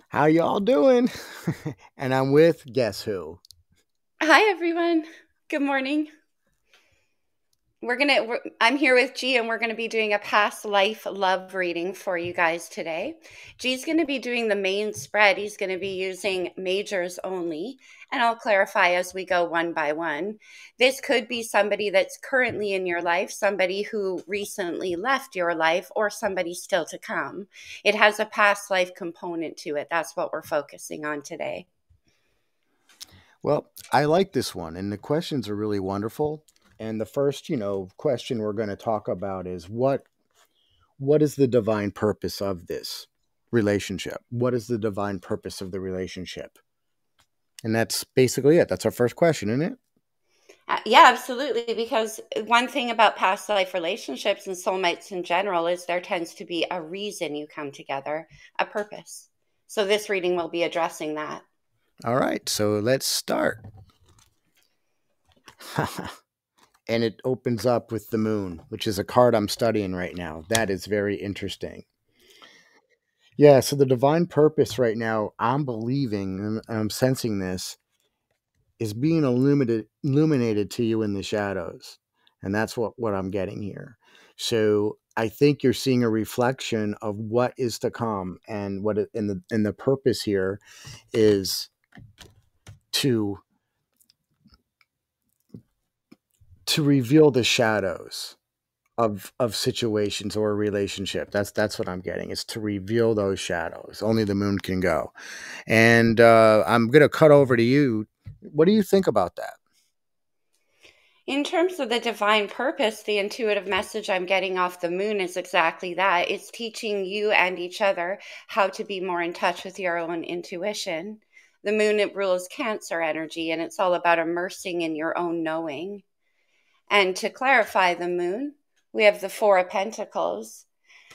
How y'all doing? And I'm with guess who? Hi, everyone. Good morning. I'm here with G, and we're gonna be doing a past life love reading for you guys today. G's gonna be doing the main spread. He's gonna be using majors only, and I'll clarify as we go one by one. This could be somebody that's currently in your life, somebody who recently left your life, or somebody still to come. It has a past life component to it. That's what we're focusing on today. Well, I like this one, and the questions are really wonderful. And the first, question we're going to talk about is what is the divine purpose of this relationship? What is the divine purpose of the relationship? And that's basically it. That's our first question, isn't it? Yeah, absolutely. Because one thing about past life relationships and soulmates in general is there tends to be a reason you come together, a purpose. So this reading will be addressing that. All right, so let's start. And it opens up with the moon, which is a card I'm studying right now. That is very interesting. Yeah, so the divine purpose right now, I'm believing and I'm sensing this is being illuminated to you in the shadows. And that's what I'm getting here. So I think you're seeing a reflection of what is to come, and the purpose here is to reveal the shadows of situations or a relationship. That's what I'm getting. Is to reveal those shadows. Only the moon can go. And I'm gonna cut over to you. What do you think about that? In terms of the divine purpose, the intuitive message I'm getting off the moon is exactly that. It's teaching you and each other how to be more in touch with your own intuition. The moon, it rules Cancer energy, and it's all about immersing in your own knowing. And to clarify the moon, we have the Four of Pentacles.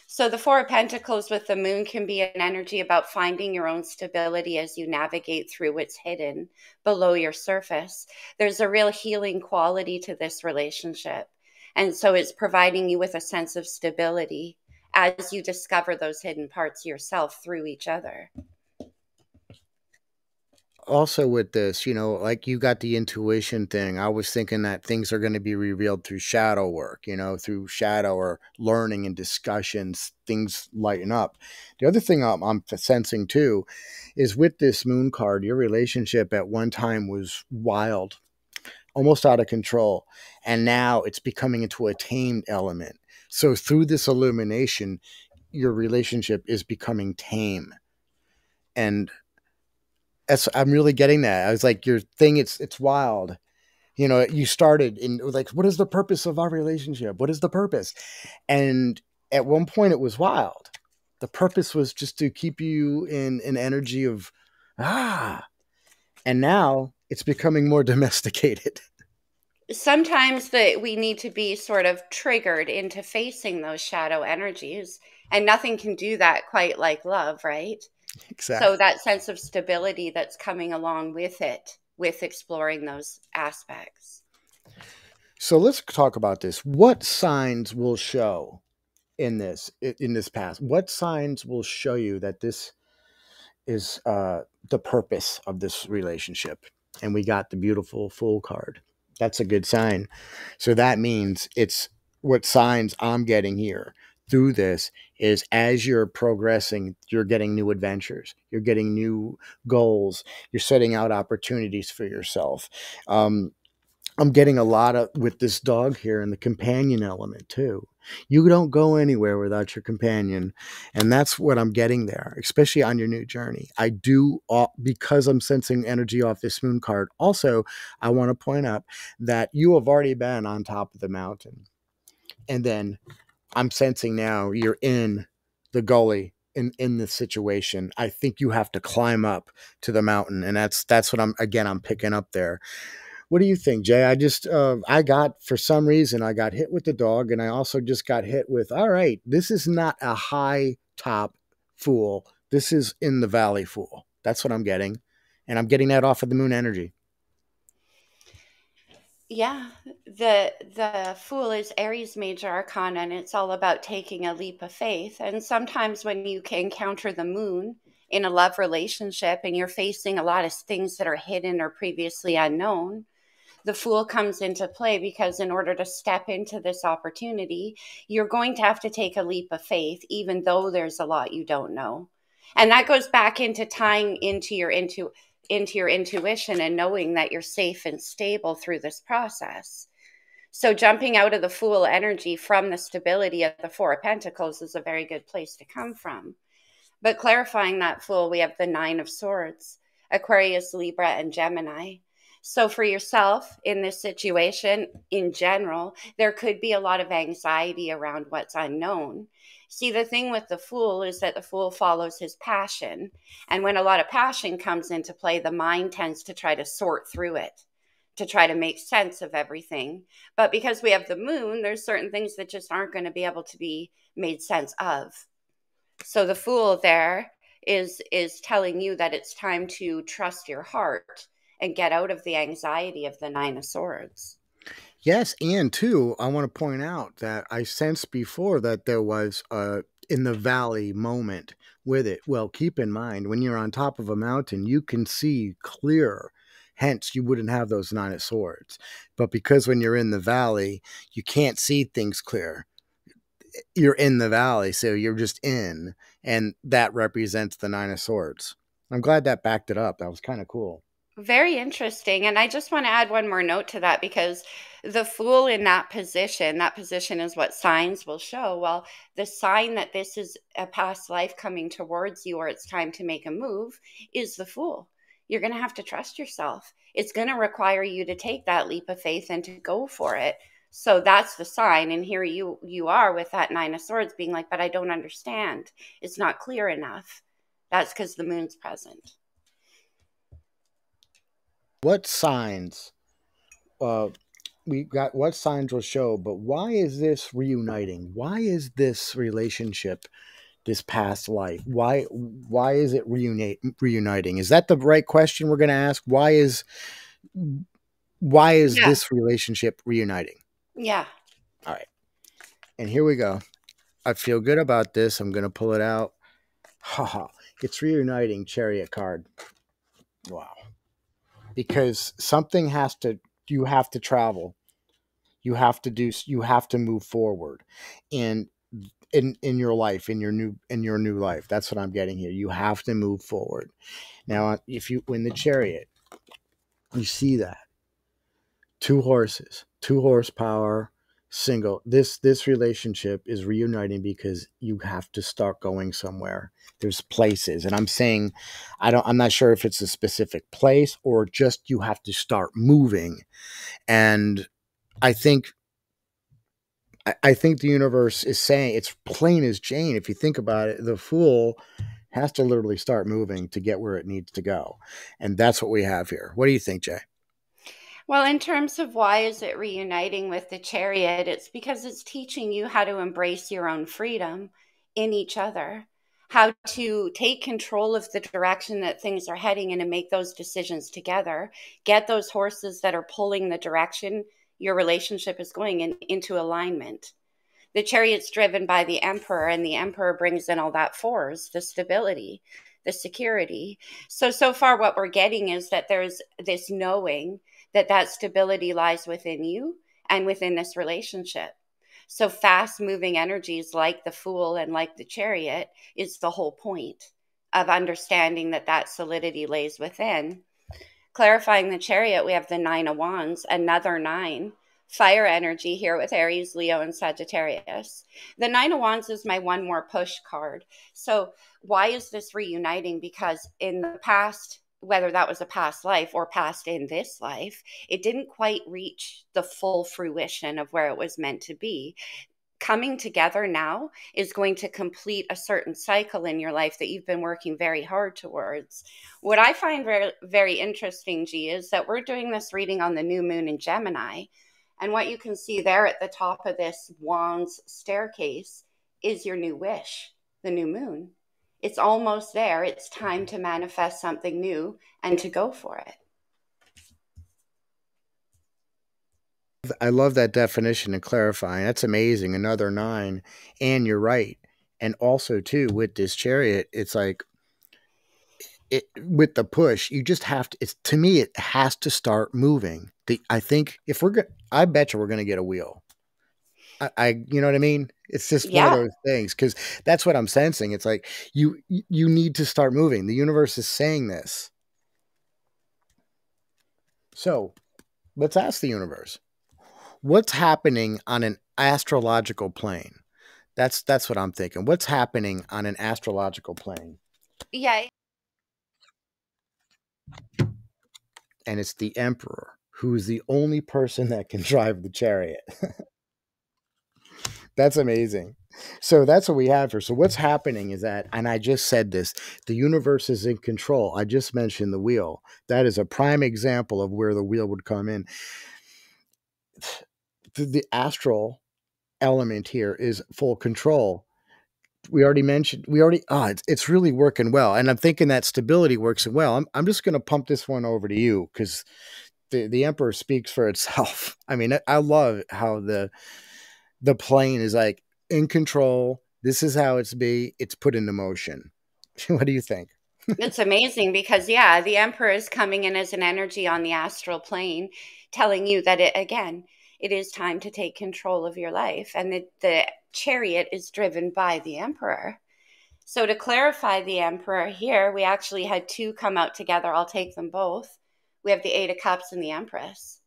So the Four of Pentacles with the moon can be an energy about finding your own stability as you navigate through what's hidden below your surface. There's a real healing quality to this relationship. And so it's providing you with a sense of stability as you discover those hidden parts yourself through each other. Also with this, like you got the intuition thing. I was thinking that things are going to be revealed through shadow work, through shadow or learning and discussions, things lighten up. The other thing I'm sensing too is with this moon card, your relationship at one time was wild, almost out of control. And now it's becoming into a tamed element. So through this illumination, your relationship is becoming tame. And I'm really getting that. I was like, your thing, it's wild. You started in like, what is the purpose of our relationship? What is the purpose? And at one point it was wild. The purpose was just to keep you in an energy of ah. And now it's becoming more domesticated. Sometimes that we need to be sort of triggered into facing those shadow energies, and nothing can do that quite like love, right? So Exactly. that sense of stability that's coming along with it, with exploring those aspects. So let's talk about this. What signs will show in this past? What signs will show you that this is the purpose of this relationship? And we got the beautiful Fool card. That's a good sign. So that means it's what signs I'm getting here through this is as you're progressing, you're getting new adventures, you're getting new goals, you're setting out opportunities for yourself. Um, I'm getting a lot of with this dog here and the companion element too. You don't go anywhere without your companion, and that's what I'm getting there, especially on your new journey. I do because I'm sensing energy off this moon card. Also, I want to point out that you have already been on top of the mountain, and then I'm sensing now you're in the gully in this situation. I think you have to climb up to the mountain, and that's what I'm picking up there. What do you think, Jay? I got for some reason I got hit with the dog, and I also just got hit with. All right, this is not a high top fool. This is in the valley fool. That's what I'm getting, and I'm getting that off of the moon energy. Yeah, the Fool is Aries major arcana, and it's all about taking a leap of faith. And sometimes when you can encounter the moon in a love relationship and you're facing a lot of things that are hidden or previously unknown, the Fool comes into play because in order to step into this opportunity, you're going to have to take a leap of faith, even though there's a lot you don't know. And that goes back into tying into your intuition and knowing that you're safe and stable through this process. So jumping out of the Fool energy from the stability of the Four of Pentacles is a very good place to come from. But clarifying that Fool, we have the Nine of Swords, Aquarius, Libra, and Gemini. So for yourself in this situation, in general, there could be a lot of anxiety around what's unknown. See, the thing with the Fool is that the Fool follows his passion. And when a lot of passion comes into play, the mind tends to try to sort through it, to try to make sense of everything. But because we have the Moon, there's certain things that just aren't going to be able to be made sense of. So the Fool there is telling you that it's time to trust your heart and get out of the anxiety of the Nine of Swords. Yes, and too, I want to point out that I sensed before that there was a in the valley moment with it. Well, keep in mind when you're on top of a mountain, you can see clear. Hence, you wouldn't have those nine of swords. But because when you're in the valley, you can't see things clear. You're in the valley, so you're just in, and that represents the nine of swords. I'm glad that backed it up. That was kind of cool. Very interesting. And I just want to add one more note to that because the Fool in that position is what signs will show. Well, the sign that this is a past life coming towards you or it's time to make a move is the Fool. You're going to have to trust yourself. It's going to require you to take that leap of faith and to go for it. So that's the sign. And here you are with that Nine of Swords being like, but I don't understand. It's not clear enough. That's because the moon's present. What signs uh, we got what signs will show, but why is this reuniting? Why is this relationship, this past life? Why is it reuniting? Is that the right question we're going to ask? Why is Yeah. this relationship reuniting? Yeah. All right. And here we go. I feel good about this. I'm going to pull it out. Haha. It's reuniting Chariot card. Wow. Because something has to you have to travel. You have to move forward. And in your life, in your new life. That's what I'm getting here. You have to move forward. Now, if you win the Chariot, you see that two horses, two horsepower, single. This relationship is reuniting because you have to start going somewhere. There's places, and I'm saying, I'm not sure if it's a specific place or just you have to start moving. And I think I think the universe is saying it's plain as Jane. If you think about it, the Fool has to literally start moving to get where it needs to go. And that's what we have here. What do you think, Jay? Well, in terms of why is it reuniting with the Chariot, it's because it's teaching you how to embrace your own freedom in each other, how to take control of the direction that things are heading in and make those decisions together, get those horses that are pulling the direction your relationship is going in into alignment. The Chariot's driven by the Emperor, and the Emperor brings in all that force, the stability, the security. So far, what we're getting is that there's this knowing that that stability lies within you and within this relationship. So fast moving energies like the Fool and like the Chariot is the whole point of understanding that that solidity lays within. Clarifying the Chariot, we have the Nine of Wands, another nine. Fire energy here with Aries, Leo, and Sagittarius. The Nine of Wands is my one more push card. So, why is this reuniting? Because in the past, whether that was a past life or past in this life, it didn't quite reach the full fruition of where it was meant to be. Coming together now is going to complete a certain cycle in your life that you've been working very hard towards. What I find very, very interesting, G, is that we're doing this reading on the new moon in Gemini. And what you can see there at the top of this wands staircase is your new wish, the new moon. It's almost there. It's time to manifest something new and to go for it. I love that definition and clarifying. That's amazing. Another nine. And you're right. And also, too, with this Chariot, it's like with the push, you just have to. It's to me, it has to start moving. I think if we're going, I bet you we're going to get a wheel. You know what I mean? It's just one of Yeah, those things because that's what I'm sensing. It's like you need to start moving. The universe is saying this. So let's ask the universe, what's happening on an astrological plane? That's what I'm thinking. What's happening on an astrological plane? yeah. And it's the emperor who's the only person that can drive the chariot. That's amazing. So that's what we have here. So what's happening is that, and I just said this, the universe is in control. I just mentioned the wheel. That is a prime example of where the wheel would come in. The astral element here is full control. It's really working well. And I'm thinking that stability works well. I'm just going to pump this one over to you because the emperor speaks for itself. I mean, I love how the plane is like in control. This is how it's put into motion. What do you think? It's amazing because, yeah, the emperor is coming in as an energy on the astral plane, telling you that it is time to take control of your life. And the chariot is driven by the emperor. So, to clarify the emperor here, we actually had two come out together. I'll take them both. We have the Eight of Cups and the Empress.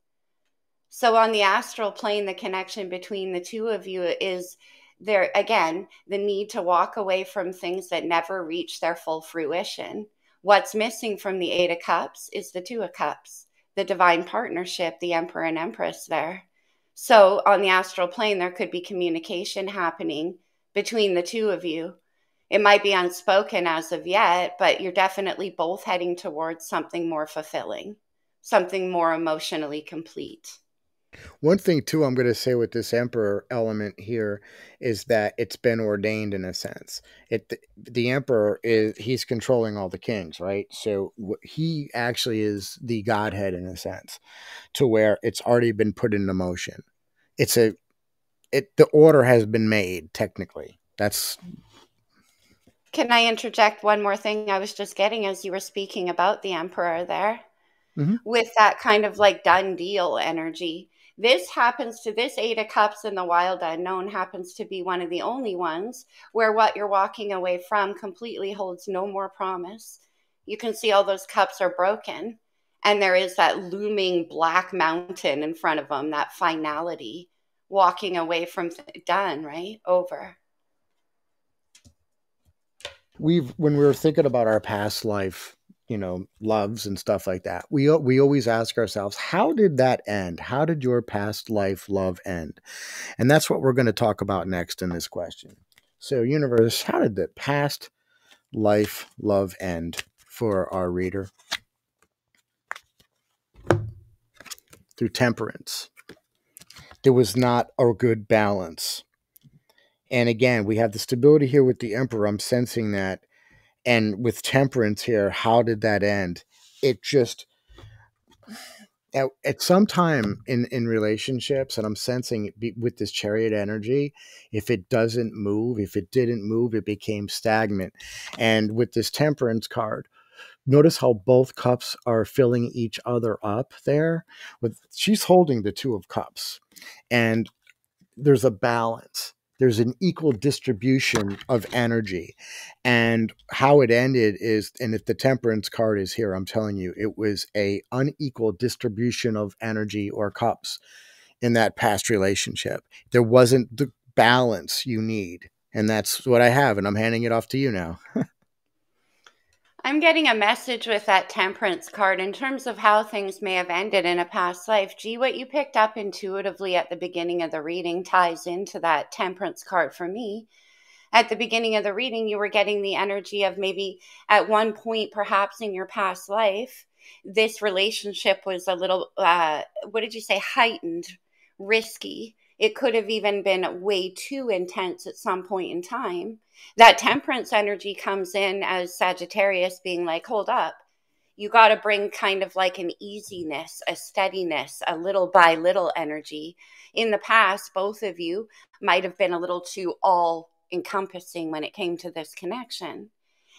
So on the astral plane, the connection between the two of you is there again, the need to walk away from things that never reach their full fruition. What's missing from the Eight of Cups is the Two of Cups, the divine partnership, the Emperor and Empress there. So on the astral plane, there could be communication happening between the two of you. It might be unspoken as of yet, but you're definitely both heading towards something more fulfilling, something more emotionally complete. One thing too, I'm going to say with this emperor element here is that it's been ordained in a sense. The emperor is he's controlling all the kings, right? So he actually is the godhead in a sense, to where it's already been put into motion. It's a the order has been made technically. That's Can I interject one more thing I was just getting as you were speaking about the emperor there? mhm. With that kind of like done deal energy. This Eight of Cups in the wild unknown happens to be one of the only ones where what you're walking away from completely holds no more promise. You can see all those cups are broken, and there is that looming black mountain in front of them, that finality, walking away from done, right? Over. We've when we were thinking about our past life, loves and stuff like that, we always ask ourselves, how did that end? How did your past life love end? And that's what we're going to talk about next in this question. So, universe, how did the past life love end for our reader? Through temperance. There was not a good balance. And again, we have the stability here with the emperor. I'm sensing that. And with temperance here, how did that end? It just at some time in relationships, and I'm sensing with this chariot energy, if it doesn't move, if it didn't move, it became stagnant. And with this temperance card, notice how both cups are filling each other up there. With she's holding the Two of Cups, and there's a balance. There's an equal distribution of energy. And how it ended is, and if the temperance card is here, I'm telling you, it was a unequal distribution of energy or cups in that past relationship. There wasn't the balance you need. And that's what I have. And I'm handing it off to you now. I'm getting a message with that temperance card in terms of how things may have ended in a past life. Gee, what you picked up intuitively at the beginning of the reading ties into that temperance card for me. At the beginning of the reading, you were getting the energy of maybe at one point, perhaps in your past life, this relationship was a little, what did you say, heightened, risky. It could have even been way too intense at some point in time. That temperance energy comes in as Sagittarius being like, hold up. You got to bring kind of like an easiness, a steadiness, a little by little energy. In the past, both of you might have been a little too all encompassing when it came to this connection.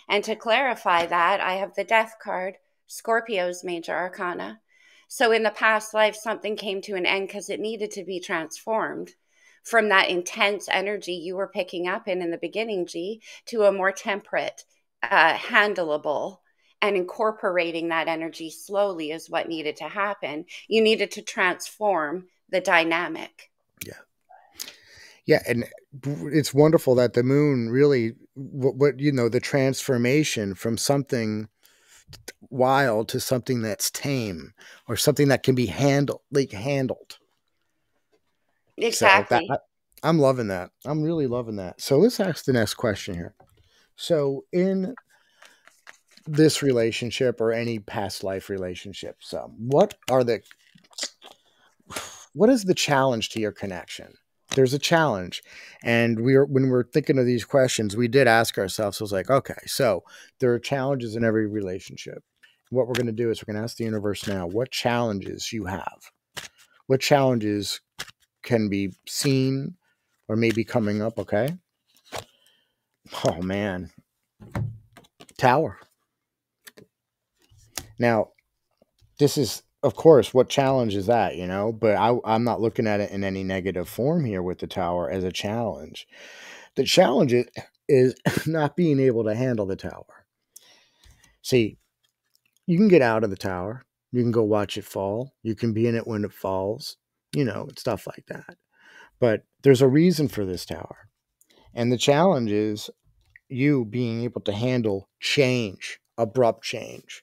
And to clarify that, I have the Death card, Scorpio's major arcana. So in the past life, something came to an end because it needed to be transformed from that intense energy you were picking up in the beginning, G, to a more temperate, handleable, and incorporating that energy slowly is what needed to happen. You needed to transform the dynamic. Yeah. Yeah, and it's wonderful that the moon really what the transformation from something wild to something that's tame or something that can be handled. So that Exactly. I'm loving that. I'm really loving that. So let's ask the next question here. So in this relationship or any past life relationships, what is the challenge to your connection? There's a challenge. And when we're thinking of these questions, we did ask ourselves, I was like, okay, so there are challenges in every relationship. What we're going to do is we're going to ask the universe now what challenges you have. What challenges can be seen or maybe coming up, okay? Oh man. Tower. Now, this is of course what challenge is that, but I'm not looking at it in any negative form here with the tower as a challenge. The challenge is not being able to handle the tower. See, you can get out of the tower, you can go watch it fall, you can be in it when it falls, stuff like that. But there's a reason for this tower. And the challenge is you being able to handle change, abrupt change.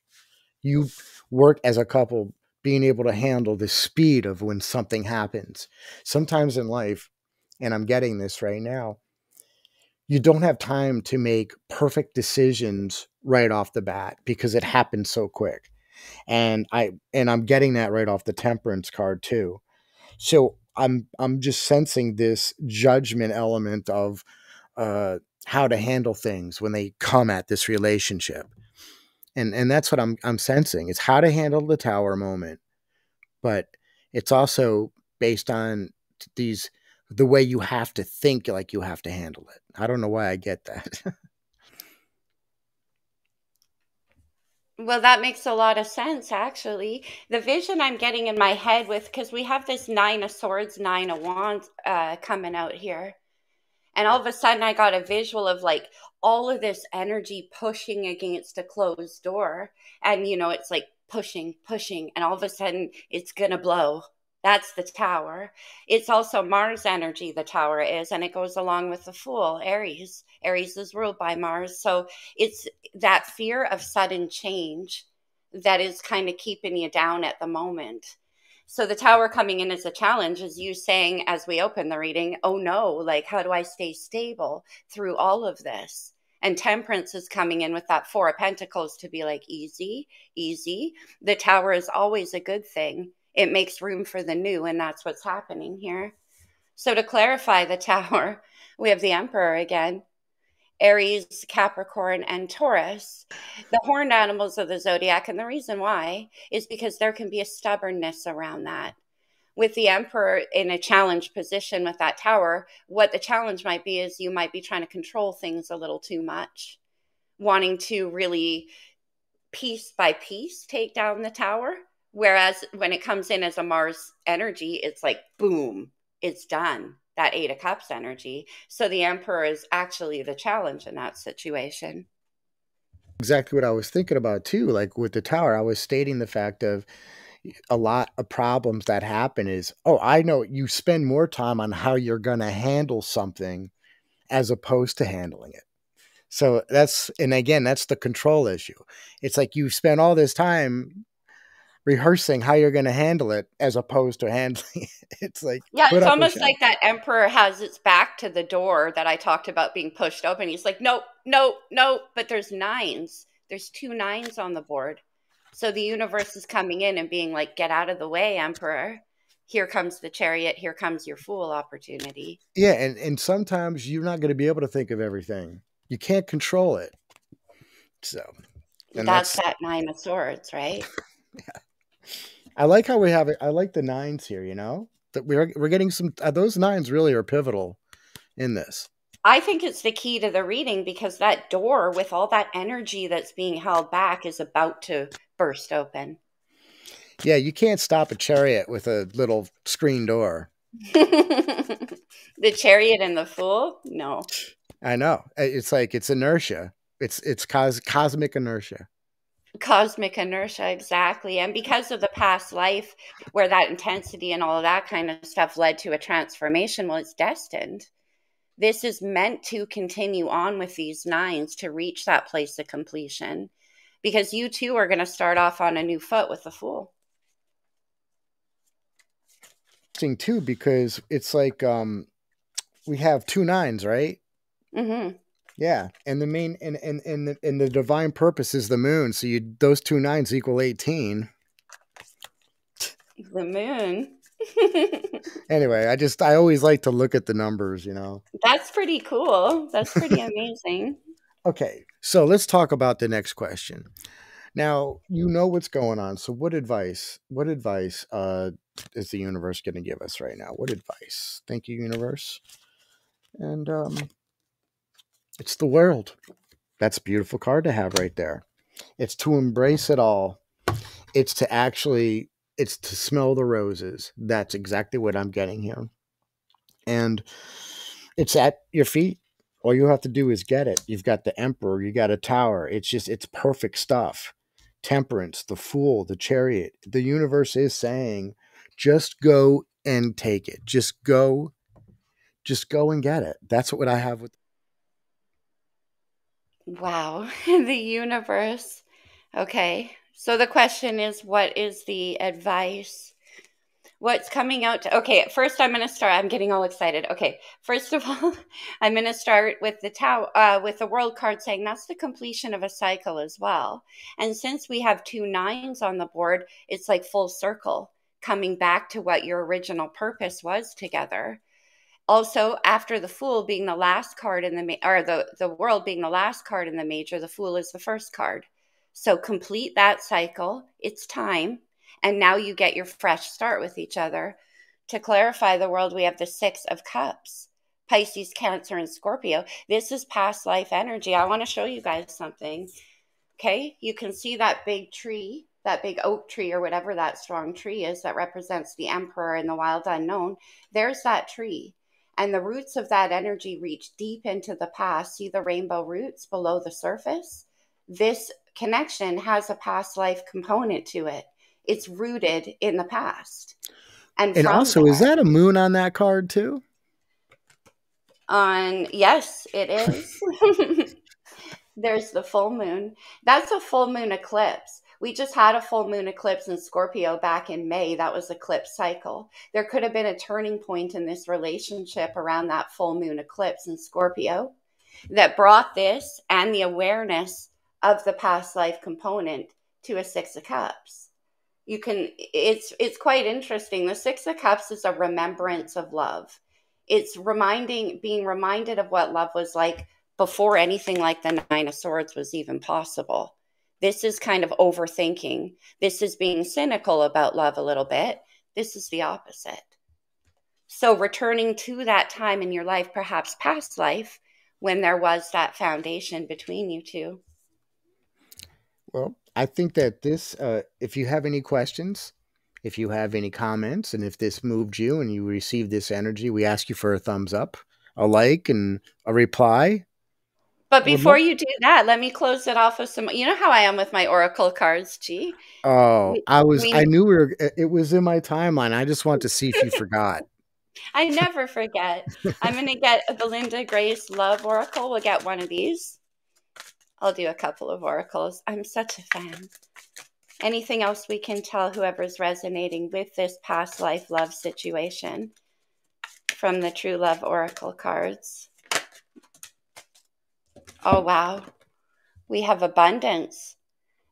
You work as a couple being able to handle the speed of when something happens. Sometimes in life, and I'm getting this right now, you don't have time to make perfect decisions right off the bat because it happens so quick. And I'm getting that right off the temperance card too. So I'm just sensing this judgment element of uh how to handle things when they come at this relationship. And that's what I'm sensing. It's how to handle the tower moment, but it's also based on these the way you have to think like you have to handle it. I don't know why I get that. Well, that makes a lot of sense, actually. The vision I'm getting in my head with, because we have this Nine of Swords, Nine of Wands coming out here. And all of a sudden, I got a visual of like all of this energy pushing against a closed door. And, it's like pushing, pushing. And all of a sudden, it's going to blow. That's the tower. It's also Mars energy, the tower is. And it goes along with the Fool, Aries. Aries is ruled by Mars. So it's that fear of sudden change that is kind of keeping you down at the moment. So the tower coming in as a challenge is you saying, as we open the reading, oh no, like, how do I stay stable through all of this? And temperance is coming in with that Four of Pentacles to be like, easy, easy. The tower is always a good thing. It makes room for the new, and that's what's happening here. So to clarify the tower, we have the Emperor again. Aries, Capricorn, and Taurus, the horned animals of the zodiac. And the reason why is because there can be a stubbornness around that. With the Emperor in a challenge position with that tower, what the challenge might be is you might be trying to control things a little too much, wanting to really piece by piece take down the tower. Whereas when it comes in as a Mars energy, it's like, boom, it's done. That Eight of Cups energy. So the Emperor is actually the challenge in that situation. Exactly what I was thinking about too. Like with the tower, I was stating the fact of a lot of problems that happen is, oh, I know you spend more time on how you're going to handle something as opposed to handling it. So and again, that's the control issue. It's like you spend all this time rehearsing how you're going to handle it as opposed to handling it. It's like, Yeah, put it's up a almost show. like that Emperor has its back to the door that I talked about being pushed open. He's like, nope, nope, nope. But there's nines. There's two nines on the board. So the universe is coming in and being like, get out of the way, Emperor. Here comes the Chariot. Here comes your Fool opportunity. Yeah, and sometimes you're not going to be able to think of everything. You can't control it. So, and That's that's that Nine of Swords, right? I like how we have it. I like the nines here. That we're getting some. Those nines really are pivotal in this. I think it's the key to the reading because that door with all that energy that's being held back is about to burst open. Yeah, you can't stop a chariot with a little screen door. The chariot and the fool? No. I know. It's like it's inertia. It's cosmic inertia. Cosmic inertia, exactly. And because of the past life where that intensity and all of that kind of stuff led to a transformation, well, it's destined. This is meant to continue on with these nines to reach that place of completion because you too are going to start off on a new foot with the fool. Thing too, because it's like we have two nines, right? Mm-hmm. Yeah, and the main and the divine purpose is the moon. So you those two nines equal 18. The moon. Anyway, I always like to look at the numbers, you know. That's pretty cool. That's pretty amazing. Okay, so let's talk about the next question. Now, you know what's going on. So what advice is the universe going to give us right now? What advice? Thank you, universe. And it's the world. That's a beautiful card to have right there. It's to embrace it all. It's to actually it's to smell the roses. That's exactly what I'm getting here. And it's at your feet. All you have to do is get it. You've got the emperor, you got a tower. It's perfect stuff. Temperance, the fool, the chariot. The universe is saying, just go and take it. Just go and get it. That's what I have with. Wow. The universe. Okay. So the question is, what is the advice? What's coming out to, okay, first I'm going to start. I'm getting all excited. Okay. First of all, I'm going to start with the with the world card saying that's the completion of a cycle as well. And since we have two nines on the board, it's like full circle coming back to what your original purpose was together. Also, after the fool being the last card in the world being the last card in the major, the fool is the first card. So complete that cycle. It's time. And now you get your fresh start with each other. To clarify the world, we have the Six of Cups, Pisces, Cancer, and Scorpio. This is past life energy. I want to show you guys something. Okay, you can see that big tree, that big oak tree, or whatever that strong tree is that represents the emperor and the wild unknown. There's that tree. And the roots of that energy reach deep into the past. See the rainbow roots below the surface? This connection has a past life component to it. It's rooted in the past. And And from also, is there, that a moon on that card too? on yes, it is. There's the full moon. That's a full moon eclipse. We just had a full moon eclipse in Scorpio back in May. That was eclipse cycle. There could have been a turning point in this relationship around that full moon eclipse in Scorpio that brought this and the awareness of the past life component to a Six of Cups. You can it's quite interesting. The Six of Cups is a remembrance of love. It's being reminded of what love was like before anything like the Nine of Swords was even possible. This is kind of overthinking. This is being cynical about love a little bit. This is the opposite. So returning to that time in your life, perhaps past life, when there was that foundation between you two. Well, I think that if you have any questions, if you have any comments, and if this moved you and you received this energy, we ask you for a thumbs up, a like, and a reply. But I would before love. you do that, let me close it off with some. You know how I am with my oracle cards, G. Oh, We, I we knew we were. It was in my timeline. I just want to see if you forgot. I never forget. I'm gonna get a Belinda Grace Love Oracle. We'll get one of these. I'll do a couple of oracles. I'm such a fan. Anything else we can tell whoever's resonating with this past life love situation from the True Love Oracle cards? Oh, wow. We have abundance.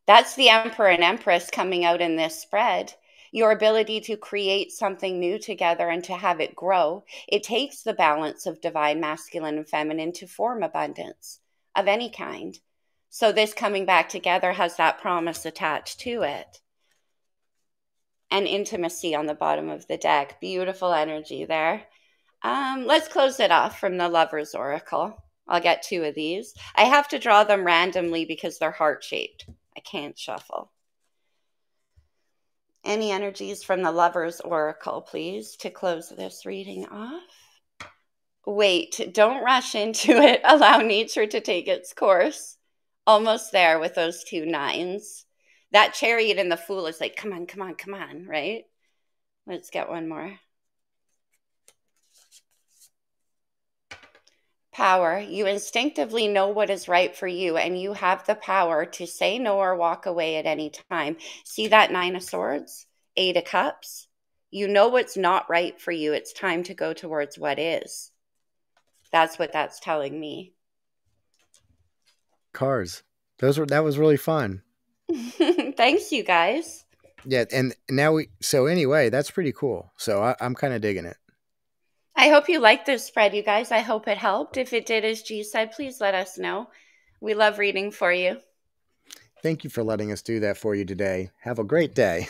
That's the Emperor and Empress coming out in this spread. Your ability to create something new together and to have it grow. It takes the balance of divine masculine and feminine to form abundance of any kind. So this coming back together has that promise attached to it. And intimacy on the bottom of the deck. Beautiful energy there. Let's close it off from the Lover's Oracle. I'll get two of these. I have to draw them randomly because they're heart-shaped. I can't shuffle. Any energies from the Lover's Oracle, please, to close this reading off? Wait, don't rush into it. Allow nature to take its course. Almost there with those two nines. That Chariot and the Fool is like, come on, come on, come on, right? Let's get one more. Power. You instinctively know what is right for you, and you have the power to say no or walk away at any time. See that Nine of Swords? Eight of Cups? You know what's not right for you. It's time to go towards what is. That's what that's telling me. Cars. That was really fun. Thanks, you guys. Yeah, and now so anyway, that's pretty cool. So I'm kind of digging it. I hope you liked this spread, you guys. I hope it helped. If it did, as G said, please let us know. We love reading for you. Thank you for letting us do that for you today. Have a great day.